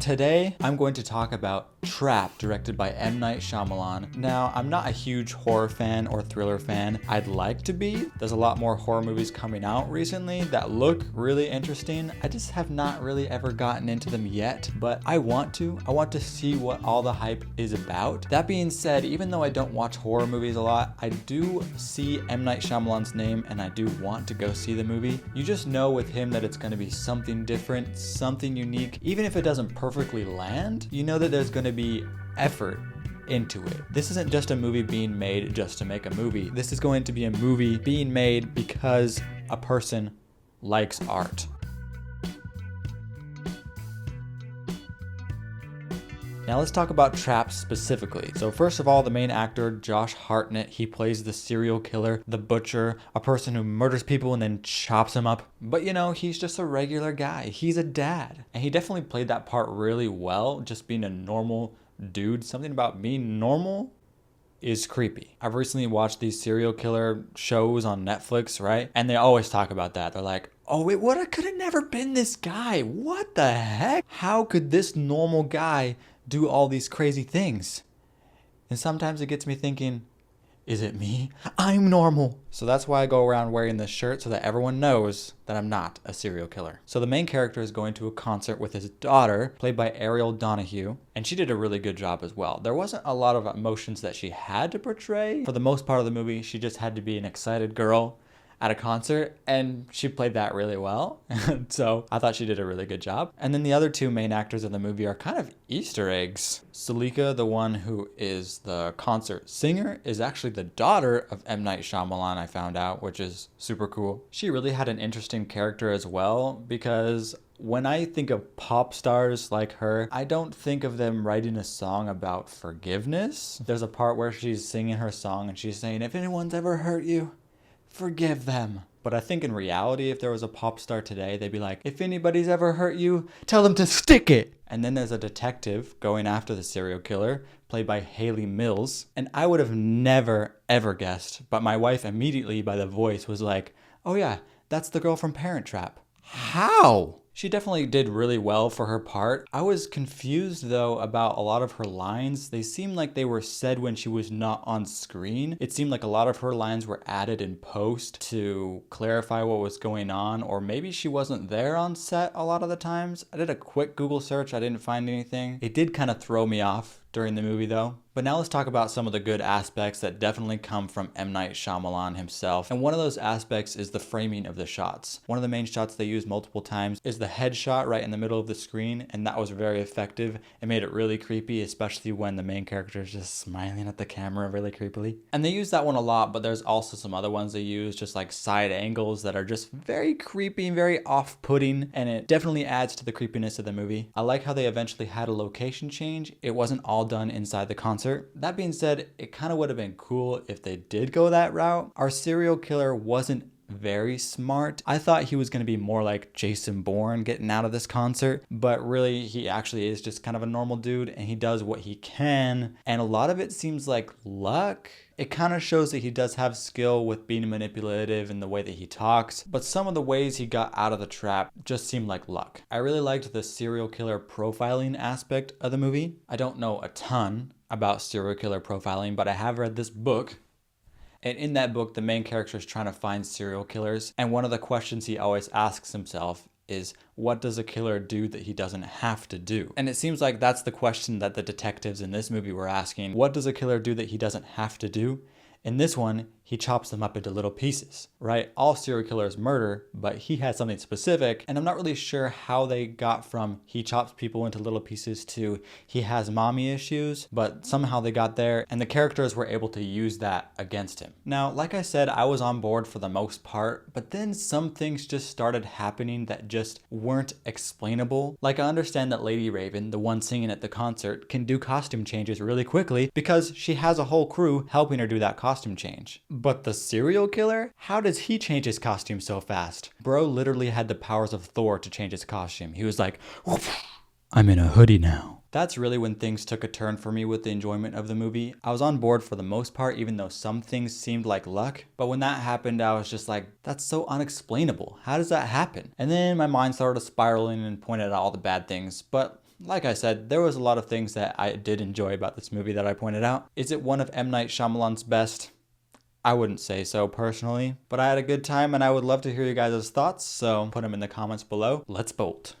Today, I'm going to talk about Trap, directed by M. Night Shyamalan. Now, I'm not a huge horror fan or thriller fan. I'd like to be. There's a lot more horror movies coming out recently that look really interesting. I just have not really ever gotten into them yet, but I want to. I want to see what all the hype is about. That being said, even though I don't watch horror movies a lot, I do see M. Night Shyamalan's name and I do want to go see the movie. You just know with him that it's going to be something different, something unique. Even if it doesn't perfectly land, you know that there's going to be effort into it. This isn't just a movie being made just to make a movie. This is going to be a movie being made because a person likes art. Now let's talk about Trap specifically. So first of all, the main actor, Josh Hartnett, he plays the serial killer, the butcher, a person who murders people and then chops them up. But you know, he's just a regular guy. He's a dad. And he definitely played that part really well, just being a normal dude. Something about being normal is creepy. I've recently watched these serial killer shows on Netflix, right? And they always talk about that. They're like, oh, it could have never been this guy. What the heck? How could this normal guy do all these crazy things? And sometimes it gets me thinking, is it me? I'm normal. So that's why I go around wearing this shirt, so that everyone knows that I'm not a serial killer. So the main character is going to a concert with his daughter, played by Ariel Donahue, and she did a really good job as well. There wasn't a lot of emotions that she had to portray. For the most part of the movie, she just had to be an excited girl at a concert, and she played that really well. So I thought she did a really good job. And then the other two main actors in the movie are kind of Easter eggs. Salika, the one who is the concert singer, is actually the daughter of M. Night Shyamalan, I found out, which is super cool. She really had an interesting character as well, because when I think of pop stars like her, I don't think of them writing a song about forgiveness. There's a part where she's singing her song and she's saying, if anyone's ever hurt you, forgive them. But I think in reality, if there was a pop star today, they'd be like, if anybody's ever hurt you, tell them to stick it. And then there's a detective going after the serial killer, played by Haley Mills. And I would have never, ever guessed, but my wife immediately by the voice was like, oh yeah, that's the girl from Parent Trap. How? She definitely did really well for her part. I was confused though about a lot of her lines. They seemed like they were said when she was not on screen. It seemed like a lot of her lines were added in post to clarify what was going on, or maybe she wasn't there on set a lot of the times. I did a quick Google search, I didn't find anything. It did kind of throw me off during the movie though. But now let's talk about some of the good aspects that definitely come from M. Night Shyamalan himself. And one of those aspects is the framing of the shots. One of the main shots they use multiple times is the headshot right in the middle of the screen, and that was very effective. It made it really creepy, especially when the main character is just smiling at the camera really creepily. And they use that one a lot, but there's also some other ones they use, just like side angles that are just very creepy and very off-putting, and it definitely adds to the creepiness of the movie. I like how they eventually had a location change. It wasn't all done inside the concert. That being said, it kind of would have been cool if they did go that route. Our serial killer wasn't very smart. I thought he was going to be more like Jason Bourne getting out of this concert, but really he actually is just kind of a normal dude and he does what he can, and a lot of it seems like luck. It kind of shows that he does have skill with being manipulative in the way that he talks, but some of the ways he got out of the trap just seemed like luck. I really liked the serial killer profiling aspect of the movie. I don't know a ton about serial killer profiling, but I have read this book. And in that book, the main character is trying to find serial killers. And one of the questions he always asks himself is, what does a killer do that he doesn't have to do? And it seems like that's the question that the detectives in this movie were asking. What does a killer do that he doesn't have to do? In this one, he chops them up into little pieces, right? All serial killers murder, but he had something specific, and I'm not really sure how they got from he chops people into little pieces to he has mommy issues, but somehow they got there, and the characters were able to use that against him. Now, like I said, I was on board for the most part, but then some things just started happening that just weren't explainable. Like, I understand that Lady Raven, the one singing at the concert, can do costume changes really quickly because she has a whole crew helping her do that costume change. But the serial killer? How does he change his costume so fast? Bro literally had the powers of Thor to change his costume. He was like, I'm in a hoodie now. That's really when things took a turn for me with the enjoyment of the movie. I was on board for the most part, even though some things seemed like luck. But when that happened, I was just like, that's so unexplainable. How does that happen? And then my mind started spiraling and pointed out all the bad things. But Like I said, there was a lot of things that I did enjoy about this movie that I pointed out. Is it one of M. Night Shyamalan's best? I wouldn't say so personally, but I had a good time and I would love to hear you guys' thoughts, so put them in the comments below. Let's bolt.